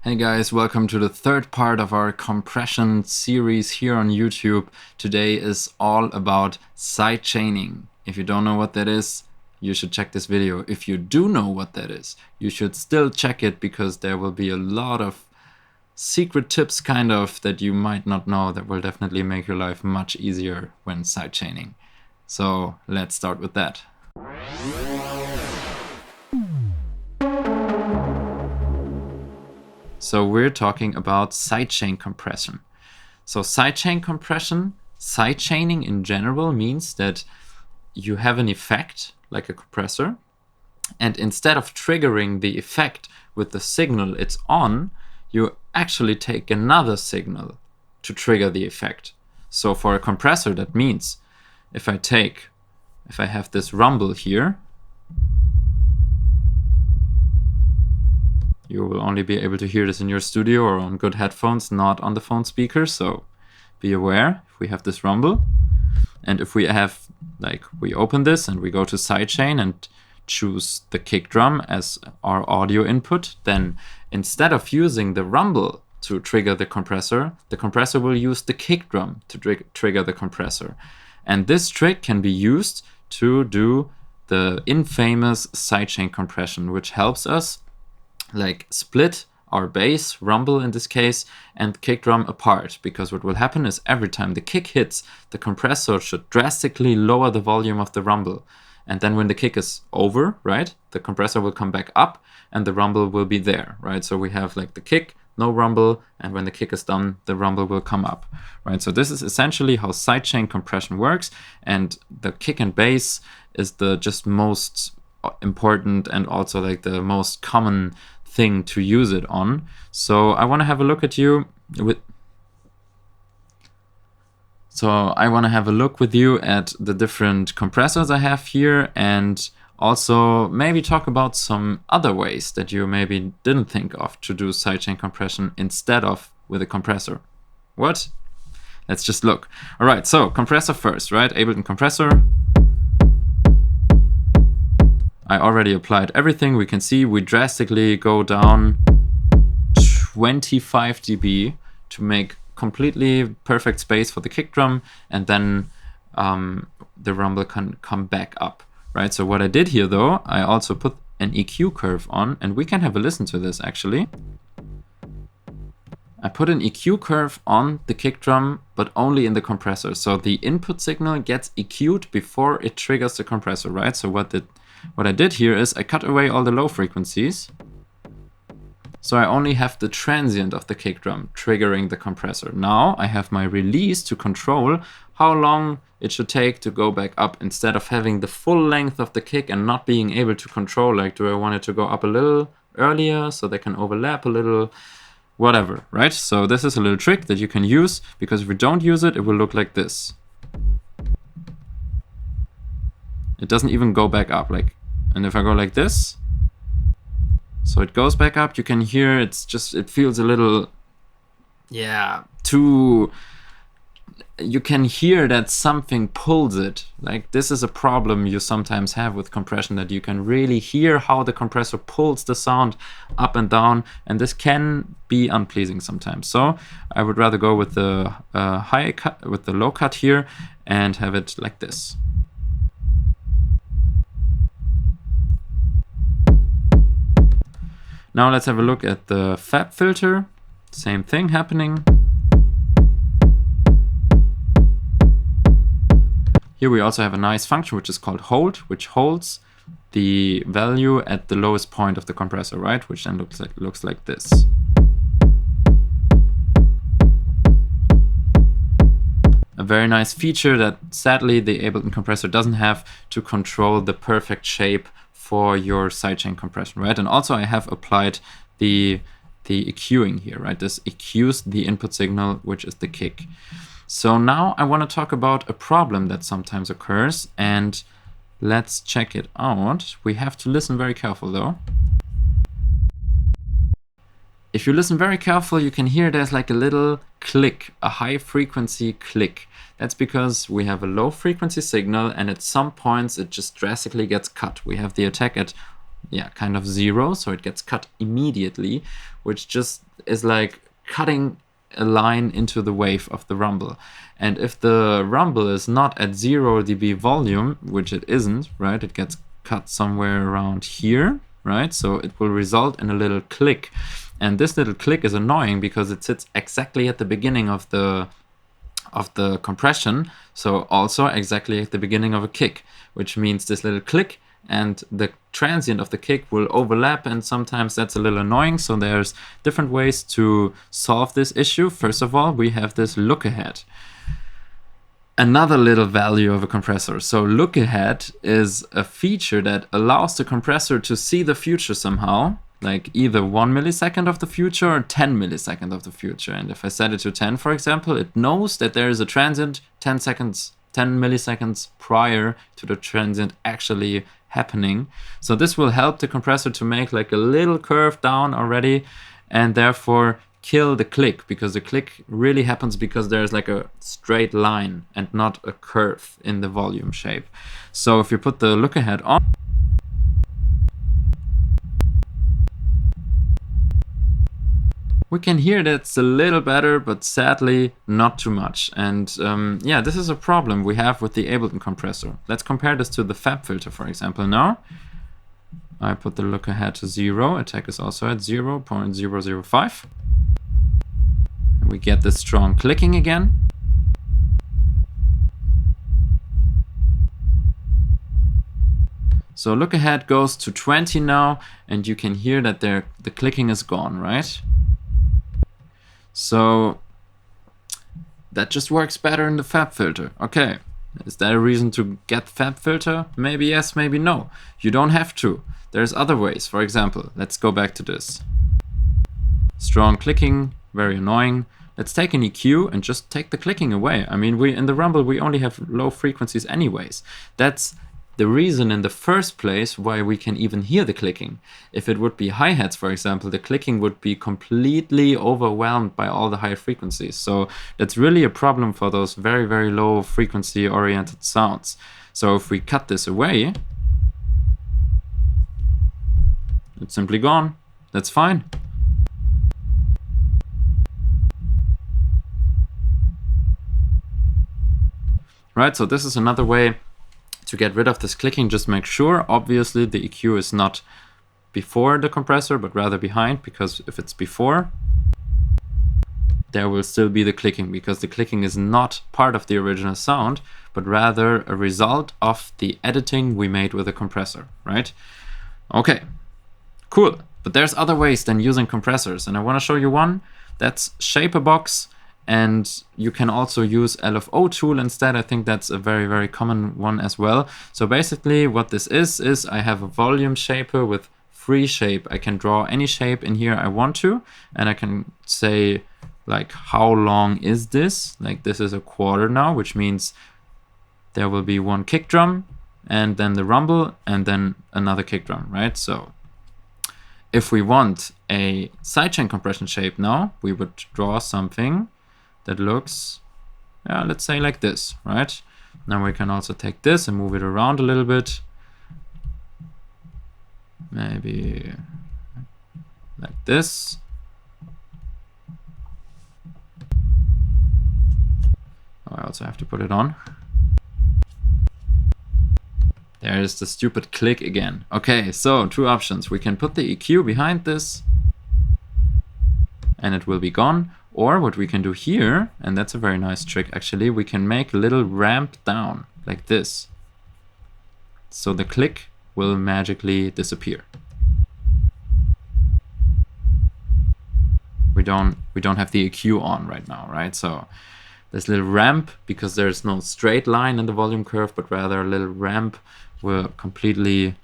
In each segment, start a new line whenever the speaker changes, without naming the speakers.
Hey guys, welcome to the third part of our compression series here on YouTube. Today is all about sidechaining. If you don't know what that is, you should check this video. If you do know what that is, you should still check it because there will be a lot of secret tips that you might not know that will definitely make your life much easier when sidechaining. So let's start with that. So we're talking about sidechain compression. So sidechain compression, sidechaining in general means that you have an effect like a compressor, and instead of triggering the effect with the signal it's on, you actually take another signal to trigger the effect. So for a compressor, that means if I have this rumble here, you will only be able to hear this in your studio or on good headphones, not on the phone speaker. So be aware if we have this rumble. And if we have, we open this and we go to sidechain and choose the kick drum as our audio input, then instead of using the rumble to trigger the compressor will use the kick drum to trigger the compressor. And this trick can be used to do the infamous sidechain compression, which helps us split our bass, rumble in this case, and kick drum apart, because what will happen is every time the kick hits, the compressor should drastically lower the volume of the rumble. And then when the kick is over, right, the compressor will come back up and the rumble will be there, right? So we have the kick, no rumble, and when the kick is done, the rumble will come up, right? So this is essentially how sidechain compression works, and the kick and bass is the just most important and also the most common thing to use it on. So I want to have a look with you at the different compressors I have here, and also maybe talk about some other ways that you maybe didn't think of to do sidechain compression instead of with a compressor. What? Let's just look. All right, so compressor first, right? Ableton Compressor. I already applied everything. We can see we drastically go down 25 dB to make completely perfect space for the kick drum, and then the rumble can come back up, right? So what I did here though, I also put an EQ curve on, and we can have a listen to this actually. I put an EQ curve on the kick drum, but only in the compressor. So the input signal gets EQ'd before it triggers the compressor, right? So what I did here is I cut away all the low frequencies. So I only have the transient of the kick drum triggering the compressor. Now I have my release to control how long it should take to go back up, instead of having the full length of the kick and not being able to control, do I want it to go up a little earlier so they can overlap a little, whatever, right? So this is a little trick that you can use, because if we don't use it, it will look like this. It doesn't even go back up, and if I go like this, so it goes back up, you can hear it feels a little, you can hear that something pulls it. This is a problem you sometimes have with compression, that you can really hear how the compressor pulls the sound up and down, and this can be unpleasing sometimes. So I would rather go with the high cut, with the low cut here, and have it like this. Now let's have a look at the FAB filter. Same thing happening. Here we also have a nice function which is called hold, which holds the value at the lowest point of the compressor, right? Which then looks like this. A very nice feature that sadly the Ableton Compressor doesn't have, to control the perfect shape for your sidechain compression, right? And also I have applied the EQing here, right? This EQs the input signal, which is the kick. So now I want to talk about a problem that sometimes occurs, and let's check it out. We have to listen very careful though. If you listen very careful, you can hear there's a little click, a high frequency click. That's because we have a low frequency signal, and at some points it just drastically gets cut. We have the attack at yeah, kind of 0, so it gets cut immediately, which just is like cutting a line into the wave of the rumble. And if the rumble is not at 0 dB volume, which it isn't, right, it gets cut somewhere around here, right, so it will result in a little click. And this little click is annoying because it sits exactly at the beginning of the compression, so also exactly at the beginning of a kick, which means this little click and the transient of the kick will overlap, and sometimes that's a little annoying. So there's different ways to solve this issue. First of all, we have this look ahead. Another little value of a compressor. So look ahead is a feature that allows the compressor to see the future somehow, like either 1 millisecond of the future or 10 milliseconds of the future. And if I set it to 10, for example, it knows that there is a transient 10 milliseconds prior to the transient actually happening. So this will help the compressor to make like a little curve down already, and therefore kill the click, because the click really happens because there's like a straight line and not a curve in the volume shape. So if you put the look ahead on, we can hear that it's a little better, but sadly not too much. And yeah, this is a problem we have with the Ableton compressor. Let's compare this to the FAB filter, for example. Now I put the look ahead to 0, attack is also at 0.005. We get this strong clicking again. So look ahead goes to 20 now, and you can hear that the clicking is gone, right? So that just works better in the FAB filter. Okay, is that a reason to get FAB filter? Maybe yes, maybe no. You don't have to. There's other ways. For example, let's go back to this. Strong clicking, very annoying. Let's take an EQ and just take the clicking away. I mean, in the rumble, we only have low frequencies anyways. That's the reason in the first place why we can even hear the clicking. If it would be hi-hats, for example, the clicking would be completely overwhelmed by all the high frequencies. So that's really a problem for those very, very low frequency oriented sounds. So if we cut this away, it's simply gone. That's fine. Right, so this is another way to get rid of this clicking. Just make sure, obviously, the EQ is not before the compressor, but rather behind, because if it's before, there will still be the clicking, because the clicking is not part of the original sound, but rather a result of the editing we made with the compressor, right? Okay, cool. But there's other ways than using compressors, and I want to show you one. That's shape a box. And you can also use LFO tool instead. I think that's a very, very common one as well. So basically what this is I have a volume shaper with free shape. I can draw any shape in here I want to, and I can say like, how long is this? Like this is a quarter now, which means there will be one kick drum and then the rumble and then another kick drum, right? So if we want a sidechain compression shape now, we would draw something that looks, yeah, let's say like this, right? Now we can also take this and move it around a little bit. Maybe like this. Oh, I also have to put it on. There is the stupid click again. Okay, so two options. We can put the EQ behind this and it will be gone. Or what we can do here, and that's a very nice trick actually, we can make a little ramp down like this. So the click will magically disappear. We don't have the EQ on right now, right? So this little ramp, because there's no straight line in the volume curve, but rather a little ramp, will completely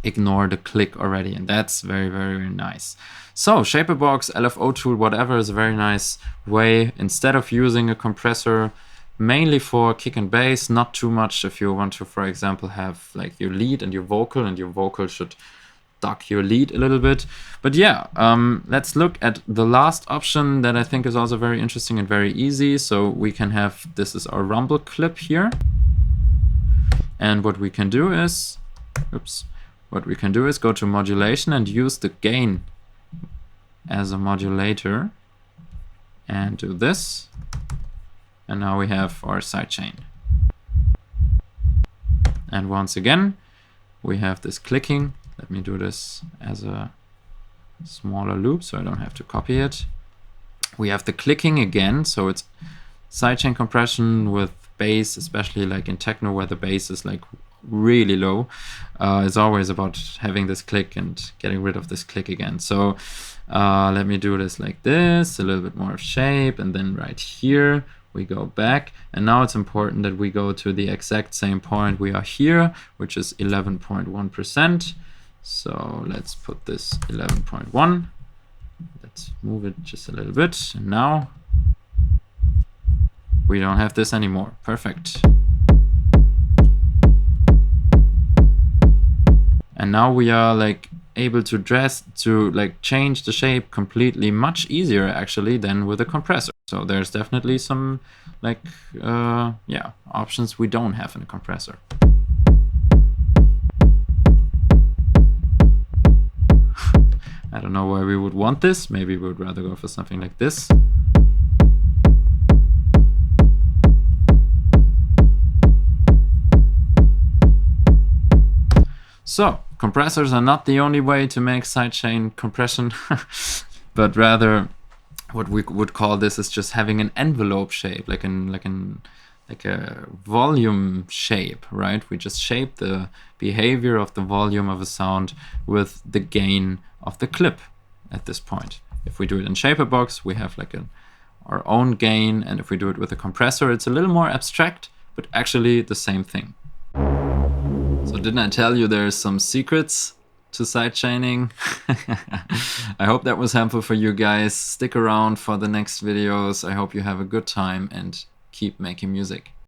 ignore the click already, and that's very, very, very nice. So shaper box, LFO tool, whatever, is a very nice way instead of using a compressor, mainly for kick and bass, not too much if you want to, for example, have like your lead and your vocal should duck your lead a little bit. But yeah, let's look at the last option that I think is also very interesting and very easy. So we can have, this is our rumble clip here. And what we can do is, oops, what we can do is go to modulation and use the gain as a modulator and do this. And now we have our sidechain. And once again, we have this clicking. Let me do this as a smaller loop so I don't have to copy it. We have the clicking again, so it's sidechain compression with bass, especially like in techno where the bass is like really low. It's always about having this click and getting rid of this click again. So let me do this like this, a little bit more of shape, and then right here we go back. And now it's important that we go to the exact same point we are here, which is 11.1%. So let's put this 11.1. Let's move it just a little bit. And now we don't have this anymore. Perfect. And now we are like able to like change the shape completely much easier actually than with a compressor. So there's definitely some like yeah, options we don't have in a compressor. I don't know why we would want this. Maybe we would rather go for something like this. So, compressors are not the only way to make sidechain compression, but rather what we would call this is just having an envelope shape, like a volume shape, right? We just shape the behavior of the volume of a sound with the gain of the clip at this point. If we do it in Shaperbox, we have like our own gain, and if we do it with a compressor, it's a little more abstract, but actually the same thing. So didn't I tell you there's some secrets to sidechaining? I hope that was helpful for you guys. Stick around for the next videos. I hope you have a good time and keep making music.